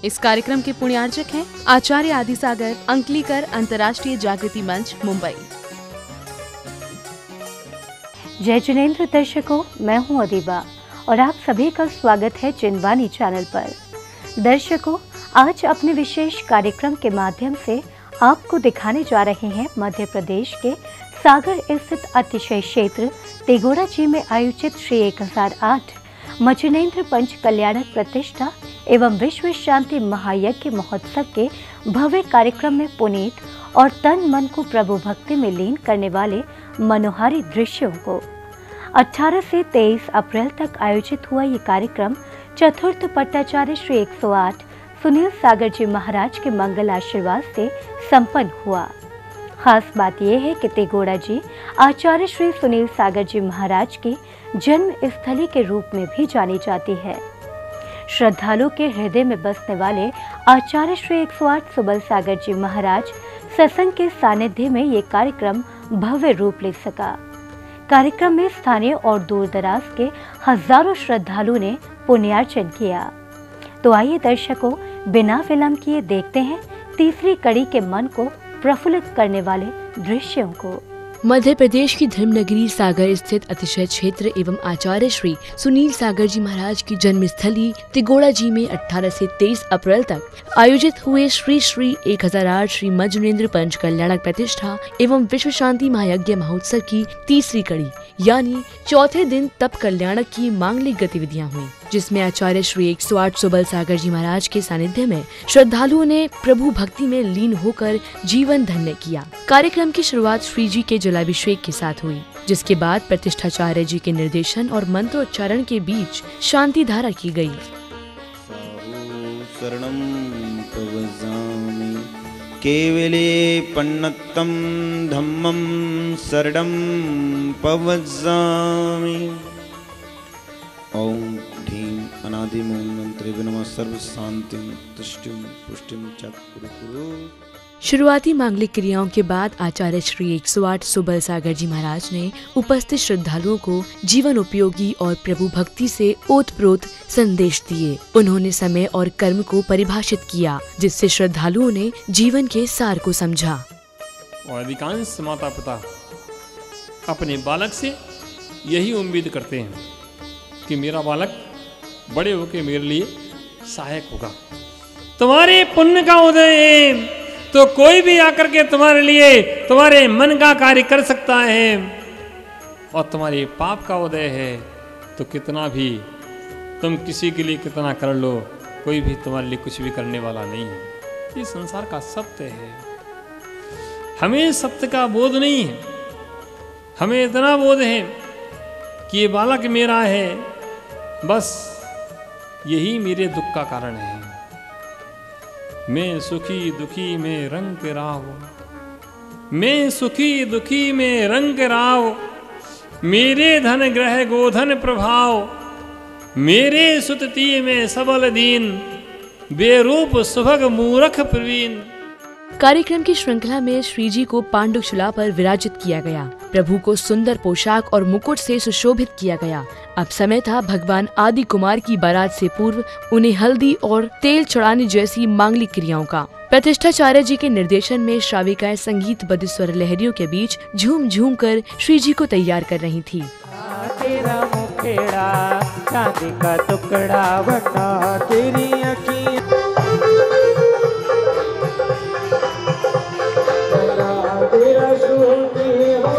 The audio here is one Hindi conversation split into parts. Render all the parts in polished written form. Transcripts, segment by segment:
इस कार्यक्रम के पुण्यार्चक हैं आचार्य आदि सागर, अंकलीकर अंतर्राष्ट्रीय जागृति मंच, मुंबई। जय जिनेंद्र दर्शकों, मैं हूं अदीबा और आप सभी का स्वागत है जिनवाणी चैनल पर। दर्शकों, आज अपने विशेष कार्यक्रम के माध्यम से आपको दिखाने जा रहे हैं मध्य प्रदेश के सागर स्थित अतिशय क्षेत्र तेगोड़ा जी में आयोजित श्री 1008 मचिनेंद्र पंच कल्याणक प्रतिष्ठा एवं विश्व शांति महायज्ञ महोत्सव के भव्य कार्यक्रम में पुनीत और तन मन को प्रभु भक्ति में लीन करने वाले मनोहारी दृश्यों को 18 से 23 अप्रैल तक आयोजित हुआ ये कार्यक्रम चतुर्थ पट्टाचार्य श्री 108 सुनील सागर जी महाराज के मंगल आशीर्वाद से संपन्न हुआ। खास बात यह है कि तेगोड़ा जी आचार्य श्री सुनील सागर जी महाराज की जन्म स्थली के रूप में भी जानी जाती है। श्रद्धालु के हृदय में बसने वाले आचार्य श्री 108 सुबल सागर जी महाराज सत्संग के सानिध्य में ये कार्यक्रम भव्य रूप ले सका। कार्यक्रम में स्थानीय और दूर दराज के हजारों श्रद्धालुओं ने पुण्यार्चन किया। तो आइए दर्शकों, बिना विलंब किए देखते हैं तीसरी कड़ी के मन को प्रफुल्लित करने वाले दृश्यों को। मध्य प्रदेश की धर्मनगरी सागर स्थित अतिशय क्षेत्र एवं आचार्य श्री सुनील सागर जी महाराज की जन्मस्थली तिगोड़ा जी में 18 से 23 अप्रैल तक आयोजित हुए श्री 1008 श्री मचिनेंद्र पंच कल्याणक प्रतिष्ठा एवं विश्व शांति महायज्ञ महोत्सव की तीसरी कड़ी यानी चौथे दिन तप कल्याणक की मांगलिक गतिविधियां हुई, जिसमें आचार्य श्री 108 सुबल सागर जी महाराज के सानिध्य में श्रद्धालुओं ने प्रभु भक्ति में लीन होकर जीवन धन्य किया। कार्यक्रम की शुरुआत श्री जी के जलाभिषेक के साथ हुई, जिसके बाद प्रतिष्ठाचार्य जी के निर्देशन और मंत्रोच्चारण के बीच शांति धारा की गई। केवले पन्नत्तम धम्मम शरणं पवज्जामि। ओम ह्रीं अनादि मूल मंत्रे नमः सर्व शांतिं तुष्टिं पुष्टिं च कुरु। शुरुआती मांगलिक क्रियाओं के बाद आचार्य श्री 108 सुबल सागर जी महाराज ने उपस्थित श्रद्धालुओं को जीवन उपयोगी और प्रभु भक्ति से ओतप्रोत संदेश दिए। उन्होंने समय और कर्म को परिभाषित किया, जिससे श्रद्धालुओं ने जीवन के सार को समझा। और अधिकांश माता पिता अपने बालक से यही उम्मीद करते हैं कि मेरा बालक बड़े होकर मेरे लिए सहायक होगा। तुम्हारे पुण्य का उदय है तो कोई भी आकर के तुम्हारे लिए तुम्हारे मन का कार्य कर सकता है, और तुम्हारे पाप का उदय है तो कितना भी तुम किसी के लिए कितना कर लो, कोई भी तुम्हारे लिए कुछ भी करने वाला नहीं है। ये संसार का सत्य है। हमें सत्य का बोध नहीं है। हमें इतना बोध है कि ये बालक मेरा है, बस यही मेरे दुख का कारण है। मैं सुखी दुखी में रंग राव, मैं सुखी दुखी में रंग राव, मेरे धन ग्रह गोधन प्रभाव, मेरे सुतती में सबल दीन, बेरूप सुभग मूरख प्रवीण। कार्यक्रम की श्रृंखला में श्री जी को पांडुशिला पर विराजित किया गया। प्रभु को सुंदर पोशाक और मुकुट से सुशोभित किया गया। अब समय था भगवान आदि कुमार की बारात से पूर्व उन्हें हल्दी और तेल चढ़ाने जैसी मांगलिक क्रियाओं का। प्रतिष्ठाचार्य जी के निर्देशन में श्राविकाएं संगीतबद्ध स्वर लहरियों के बीच झूम झूम कर श्री जी को तैयार कर रही थी। तेरा मुखेड़ा चांदी का टुकड़ा बना तेरी अखियां, तेरा सूती हो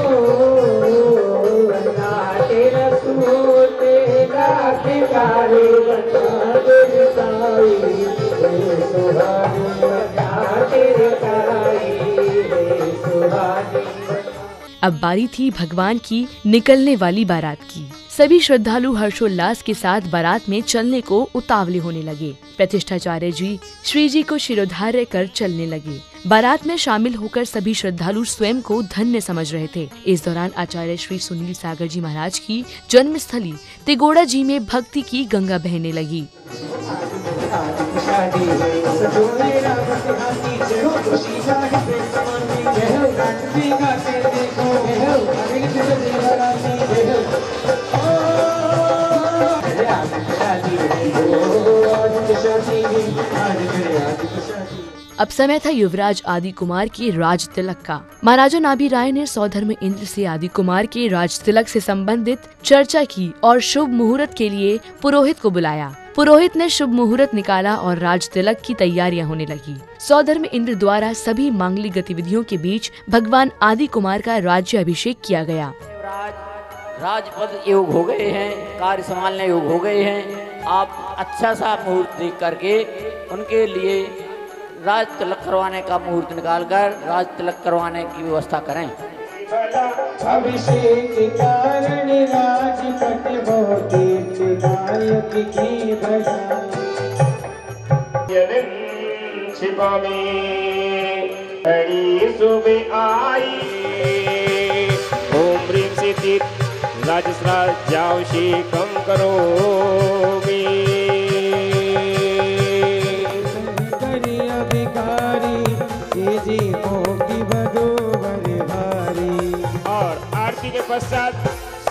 तेरा सूते लाखे काले बना तेरी साई सुहानी बना तेरी साई सुहानी। अब बारी थी भगवान की निकलने वाली बारात की। सभी श्रद्धालु हर्षोल्लास के साथ बारात में चलने को उतावले होने लगे। प्रतिष्ठाचार्य जी श्री जी को शिरोधार्य कर चलने लगे। बारात में शामिल होकर सभी श्रद्धालु स्वयं को धन्य समझ रहे थे। इस दौरान आचार्य श्री सुनील सागर जी महाराज की जन्मस्थली तिगोड़ा जी में भक्ति की गंगा बहने लगी। अब समय था युवराज आदि कुमार के राज तिलक का। महाराजा नाभि राय ने सौधर्म इंद्र से आदि कुमार के राज तिलक से संबंधित चर्चा की और शुभ मुहूर्त के लिए पुरोहित को बुलाया। पुरोहित ने शुभ मुहूर्त निकाला और राज तिलक की तैयारियां होने लगी। सौधर्म इंद्र द्वारा सभी मांगलिक गतिविधियों के बीच भगवान आदि कुमार का राज्य अभिषेक किया गया। राजपद योग हो गए हैं, कार्य संभालने योग हो गए हैं। आप अच्छा सा मुहूर्त देख करके उनके लिए राज तिलक करवाने का मुहूर्त निकालकर राज तिलक करवाने की व्यवस्था करें। अभिषेक कारण राजपट बहुत नायक की भजा छिपा में बड़ी सुबह आई ओम ह्रीम से तीर्थ राजश्राज जाओ कम करोगे करी अभिकारी जी मोगी बदोबर भारी। और आरती के पश्चात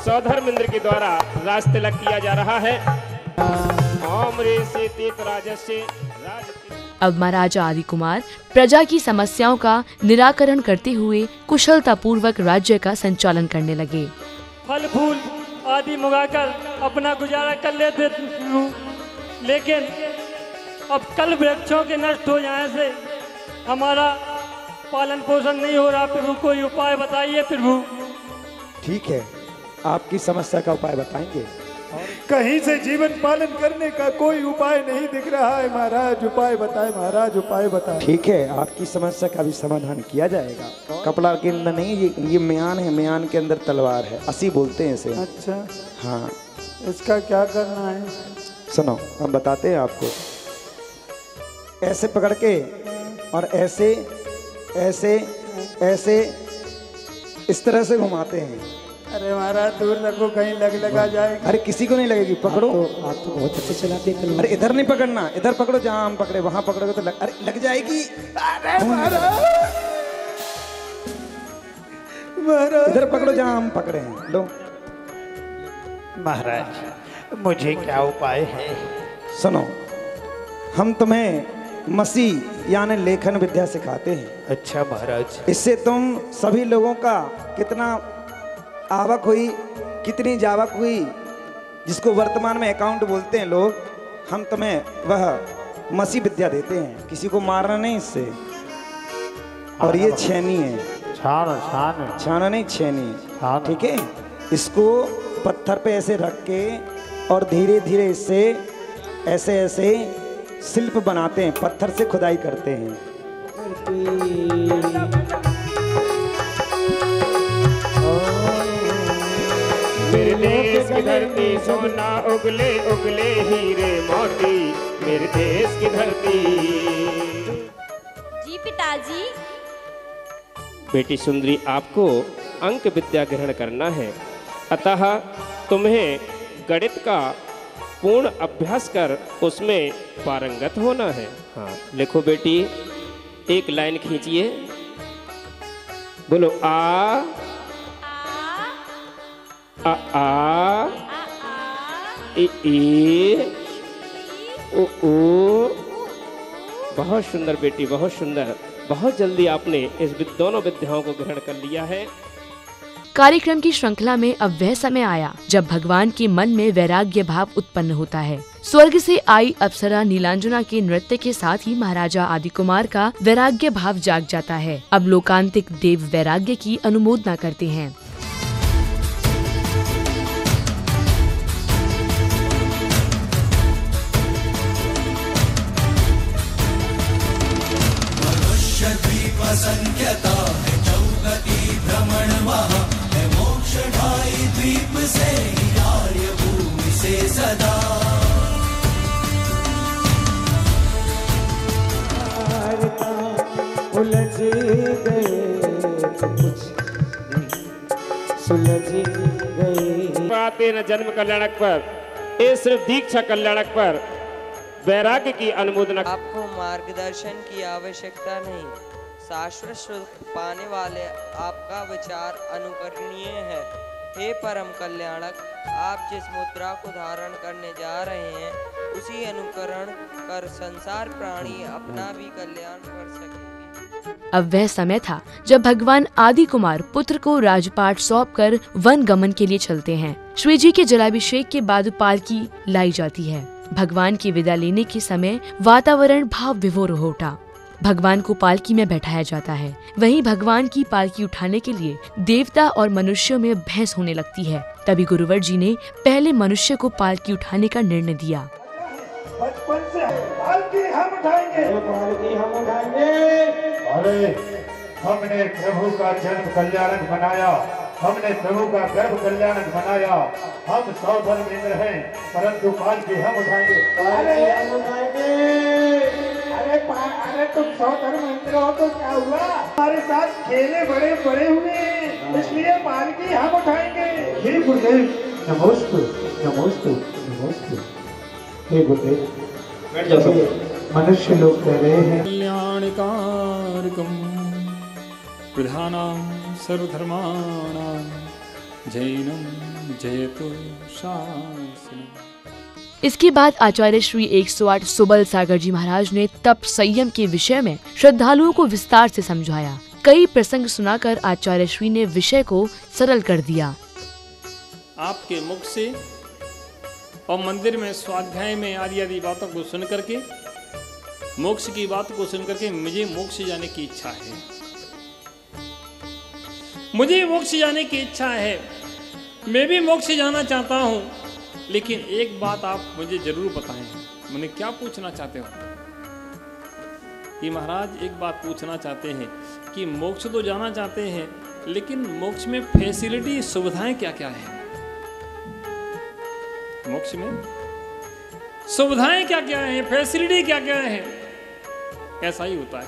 सौधर्म इंद्र के द्वारा राज तिलक किया जा रहा है। ओम ह्रीम से तीर्थ राजस्य अब महाराजा आदि कुमार प्रजा की समस्याओं का निराकरण करते हुए कुशलता पूर्वक राज्य का संचालन करने लगे। फल फूल आदि मंगाकर अपना गुजारा कर लेते हूँ, लेकिन अब कल वृक्षों के नष्ट हो जाने से हमारा पालन पोषण नहीं हो रहा। प्रभु कोई उपाय बताइए प्रभु। ठीक है, आपकी समस्या का उपाय बताएंगे। कहीं से जीवन पालन करने का कोई उपाय नहीं दिख रहा है महाराज, उपाय बताए महाराज, उपाय बताए। ठीक है, आपकी समस्या का भी समाधान किया जाएगा। कपड़ा के अंदर नहीं, ये म्यान है, म्यान के अंदर तलवार है, असी बोलते हैं इसे। अच्छा हाँ, इसका क्या करना है? सुनो, हम बताते हैं आपको। ऐसे पकड़ के और ऐसे ऐसे ऐसे इस तरह से घुमाते हैं। अरे महाराज दूर रखो, कहीं लगा जाएगी। अरे किसी को नहीं लगेगी, पकड़ो। आप तो बहुत अच्छे चलाते हैं। अरे इधर नहीं पकड़ना, इधर पकड़ो जहाँ हम पकड़े, वहां पकड़ोगे तो अरे लग जाएगी। अरे महाराज इधर पकड़ो जहाँ हम पकड़े हैं। लो महाराज, मुझे क्या उपाय है? सुनो, हम तुम्हें मसी यानी लेखन विद्या सिखाते हैं। अच्छा महाराज। इससे तुम सभी लोगों का कितना आवक हुई, कितनी जावक हुई, जिसको वर्तमान में अकाउंट बोलते हैं लोग, हम तुम्हें वह मसी विद्या देते हैं। किसी को मारना नहीं इससे। और ये छेनी है, छाना नहीं, छेनी। ठीक है, इसको पत्थर पे ऐसे रख के और धीरे धीरे इससे ऐसे ऐसे शिल्प बनाते हैं, पत्थर से खुदाई करते हैं। मेरे देश की धरती सोना उगले उगले हीरे मोती, मेरे देश की धरती। जी पिताजी। बेटी सुंदरी, आपको अंक विद्या ग्रहण करना है, अतः तुम्हें गणित का पूर्ण अभ्यास कर उसमें पारंगत होना है। हाँ, लिखो बेटी, एक लाइन खींचिए, बोलो आ आ आ ई ओ ओ। बहुत सुंदर बेटी, बहुत सुंदर। बहुत जल्दी आपने इस दोनों विद्याओं को ग्रहण कर लिया है। कार्यक्रम की श्रृंखला में अब वह समय आया जब भगवान के मन में वैराग्य भाव उत्पन्न होता है। स्वर्ग से आई अप्सरा नीलांजना के नृत्य के साथ ही महाराजा आदि कुमार का वैराग्य भाव जाग जाता है। अब लोकांतिक देव वैराग्य की अनुमोदना करते हैं। संख्यता है चौगति भ्रमण वहाँ है मोक्ष ढाई द्वीप से हिलार्य भूमि से सदा। उलझ गए कुछ सुलझ गए। आते न जन्म कल्याणक पर, ये सिर्फ दीक्षा कल्याणक पर वैराग्य की अनुमोदना। आपको मार्गदर्शन की आवश्यकता नहीं, शाश्वत सुख पाने वाले आपका विचार अनुकरणीय है। हे परम कल्याणक, आप जिस मुद्रा को धारण करने जा रहे हैं उसी अनुकरण कर संसार प्राणी अपना भी कल्याण कर सकेंगे। अब वह समय था जब भगवान आदि कुमार पुत्र को राजपाट सौंपकर वन गमन के लिए चलते हैं। श्री जी के जलाभिषेक के बाद पालकी लाई जाती है। भगवान की विदा लेने के समय वातावरण भाव विभोर हो उठा। भगवान को पालकी में बैठाया जाता है। वहीं भगवान की पालकी उठाने के लिए देवता और मनुष्यों में बहस होने लगती है। तभी गुरुवर जी ने पहले मनुष्य को पालकी उठाने का निर्णय दिया। बचपन से पालकी हम उठाएंगे, पालकी हम उठाएंगे। अरे हमने प्रभु का जन्म कल्याणक बनाया, हमने प्रभु का गर्भ कल्याणक बनाया। हम 100 धर्मेंद्र हैं, परंतु पालकी हम उठाएंगे, पालकी हम उठाएंगे। अरे तुम 100 धर्मेंद्र हो तो क्या हुआ? हमारे साथ खेले बड़े बड़े हुए, इसलिए पालकी हम उठाएंगे। हे गुरुदेव, नमोस्तु नमोस्तु नमोस्तु। हे गुरुदेव, बैठ जाओ। मनुष्य लोग कह रहे हैं कल्याणकारकम प्रधानां सर्वधर्माणां जैनं जयतु शासनम्। इसके बाद आचार्य श्री 108 सुबल सागर जी महाराज ने तप संयम के विषय में श्रद्धालुओं को विस्तार से समझाया। कई प्रसंग सुनाकर आचार्य श्री ने विषय को सरल कर दिया। आपके मुख से और मंदिर में स्वाध्याय में आदि आदि बातों को सुन करके, मोक्ष की बात को सुन करके मुझे मोक्ष जाने की इच्छा है। मुझे मोक्ष जाने की इच्छा है, मैं भी मोक्ष जाना चाहता हूँ। लेकिन एक बात आप मुझे जरूर बताएं। मैंने क्या पूछना चाहते हो? कि महाराज एक बात पूछना चाहते हैं कि मोक्ष तो जाना चाहते हैं, लेकिन मोक्ष में फैसिलिटी सुविधाएं क्या क्या है? मोक्ष में सुविधाएं क्या क्या है, फैसिलिटी क्या क्या है? ऐसा ही होता है।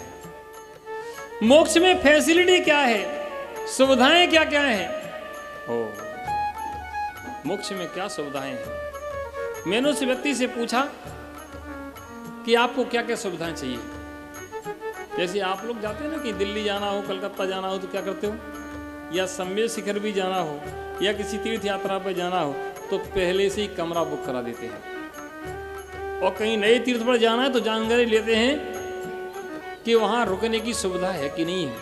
मोक्ष में फैसिलिटी क्या है, सुविधाएं क्या क्या है? ओ, मोक्ष में क्या सुविधाएं हैं? मैंने उस व्यक्ति से पूछा कि आपको क्या क्या सुविधाएं चाहिए। जैसे आप लोग जाते हैं ना कि दिल्ली जाना हो, कलकत्ता जाना हो तो क्या करते हो, या सम्मेद शिखर भी जाना हो या किसी तीर्थ यात्रा पर जाना हो तो पहले से ही कमरा बुक करा देते हैं। और कहीं नए तीर्थ पर जाना है तो जानकारी लेते हैं कि वहाँ रुकने की सुविधा है कि नहीं है,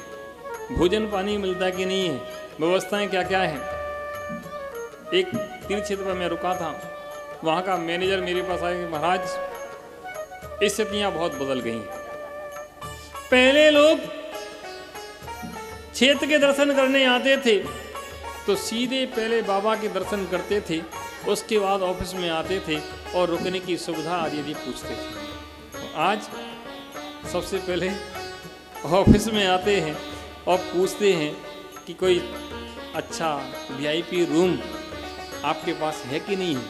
भोजन पानी मिलता है कि नहीं है, व्यवस्थाएं क्या क्या हैं। एक तीर्थ क्षेत्र पर मैं रुका था, वहाँ का मैनेजर मेरे पास आया कि महाराज स्थितियाँ बहुत बदल गई। पहले लोग क्षेत्र के दर्शन करने आते थे तो सीधे पहले बाबा के दर्शन करते थे, उसके बाद ऑफिस में आते थे और रुकने की सुविधा आदि पूछते थे। आज सबसे पहले ऑफिस में आते हैं और पूछते हैं कि कोई अच्छा वीआईपी रूम आपके पास है कि नहीं है,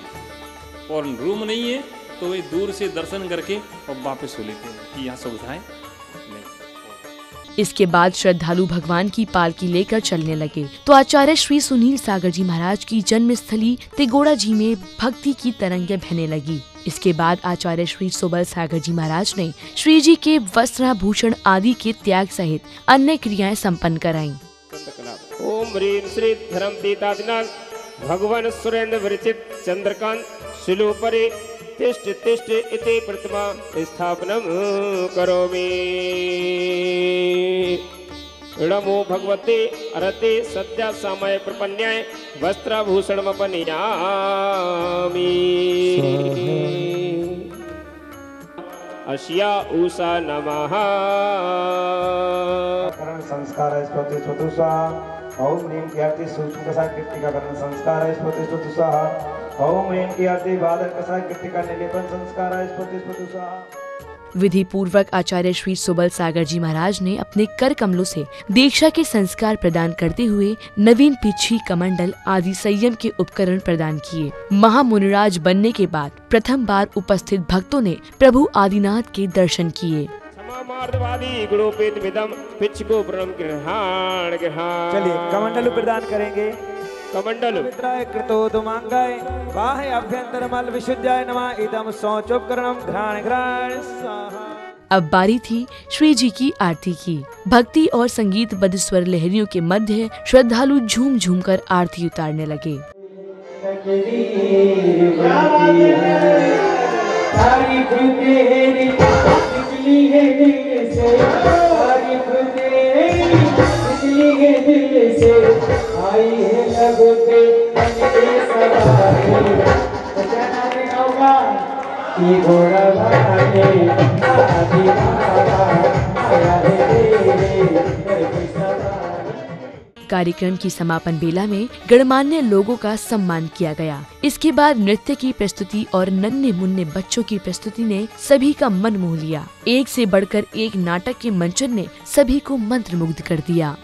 और रूम नहीं है तो वे दूर से दर्शन करके और वापस हो लेते हैं कि यहाँ सुविधाएं नहीं। इसके बाद श्रद्धालु भगवान की पालकी लेकर चलने लगे तो आचार्य श्री सुनील सागर जी महाराज की जन्मस्थली तिगोड़ा जी में भक्ति की तरंगें बहने लगी। इसके बाद आचार्य श्री सुबल सागर जी महाराज ने श्री जी के वस्त्राभूषण आदि के त्याग सहित अन्य क्रियाएं संपन्न कराईं। ओम ह्रीं श्री धर्म तीतादिनाथ भगवान सुरेंद्र विरचित चंद्रकांत शिलोपरे तिष्ठ तिष्ठ इति प्रतिमा स्थापनम करोमि। नमो भगवते अरते सत्या समय प्रपन्याय वस्त्राभूषणमपनियामि। अश्या उषा नमः। करण संस्कार स्फूर्ति स्वतु स्वाहा। ओम ह्रीं कीर्ति सूक्ष्म कसा कीर्ति का करण संस्कार स्फूर्ति स्वतु स्वाहा। ओम ह्रीं कीर्ति बादल कसा कीर्ति का निलेपन संस्कार स्फूर्ति स्वतु स्वाहा। विधि पूर्वक आचार्य श्री सुबल सागर जी महाराज ने अपने कर कमलों से दीक्षा के संस्कार प्रदान करते हुए नवीन पिछी कमंडल आदि संयम के उपकरण प्रदान किए। महामुनिराज बनने के बाद प्रथम बार उपस्थित भक्तों ने प्रभु आदिनाथ के दर्शन किए। चलिए कमंडल प्रदान करेंगे। कमंडल कृतो दुमांगाय बाह्य अभ्यंतर मल विशुद्धाय नमः। इदं शौचोपकरणं घ्राण घ्राण स्वाहा। अब बारी थी श्री जी की आरती की। भक्ति और संगीतबद्ध स्वर लहरियों के मध्य श्रद्धालु झूम झूम कर आरती उतारने लगे। तारीफ तेरी निकली है दिल से, तारीफ तेरी निकली है दिल से, आई है लबों पे बन के सवारी, जाना नहीं होगा कि घोड़ा भागे आदि बाबा आया है तेरे घर की सवारी। कार्यक्रम की समापन बेला में गणमान्य लोगों का सम्मान किया गया। इसके बाद नृत्य की प्रस्तुति और नन्हे मुन्ने बच्चों की प्रस्तुति ने सभी का मन मोह लिया। एक से बढ़कर एक नाटक के मंचन ने सभी को मंत्रमुग्ध कर दिया।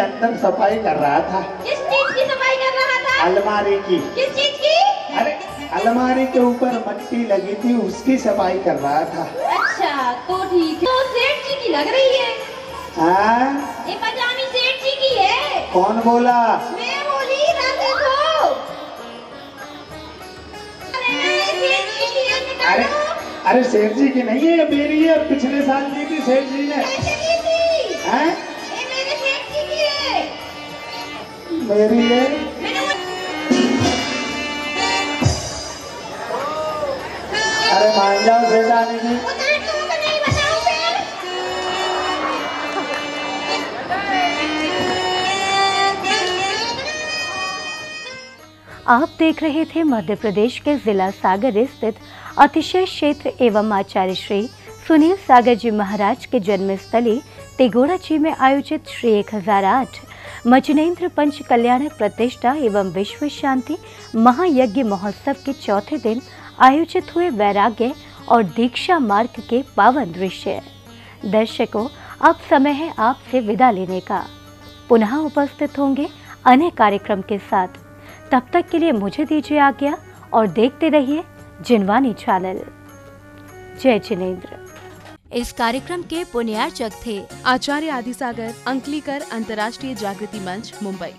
अंदर सफाई कर रहा था। किस चीज की सफाई कर रहा था? अलमारी की। किस चीज की? अरे अलमारी के ऊपर मिट्टी लगी थी, उसकी सफाई कर रहा था। अच्छा तो ठीक है। तो सेठ जी की लग रही है। हाँ? ये पजामी सेठ जी की है। कौन बोला? मैं बोली राधे को। अरे अरे सेठ जी की नहीं है, मेरी है। पिछले साल ली थी सेठ जी ने। हैं? मेरी है। अरे मान जाओ सेठानी जी। आप देख रहे थे मध्य प्रदेश के जिला सागर स्थित अतिशय क्षेत्र एवं आचार्य श्री सुनील सागर जी महाराज के जन्मस्थली तिगोड़ा जी में आयोजित श्री 1008 मजनेन्द्र पंच कल्याणक प्रतिष्ठा एवं विश्व शांति महायज्ञ महोत्सव के चौथे दिन आयोजित हुए वैराग्य और दीक्षा मार्ग के पावन दृश्य। दर्शकों, अब समय है आपसे विदा लेने का। पुनः उपस्थित होंगे अन्य कार्यक्रम के साथ। तब तक के लिए मुझे दीजिए आज्ञा और देखते रहिए जिनवानी चैनल। जय जिनेंद्र। इस कार्यक्रम के पुण्यार्चक थे आचार्य आदिसागर, अंकलीकर अंतर्राष्ट्रीय जागृति मंच, मुंबई।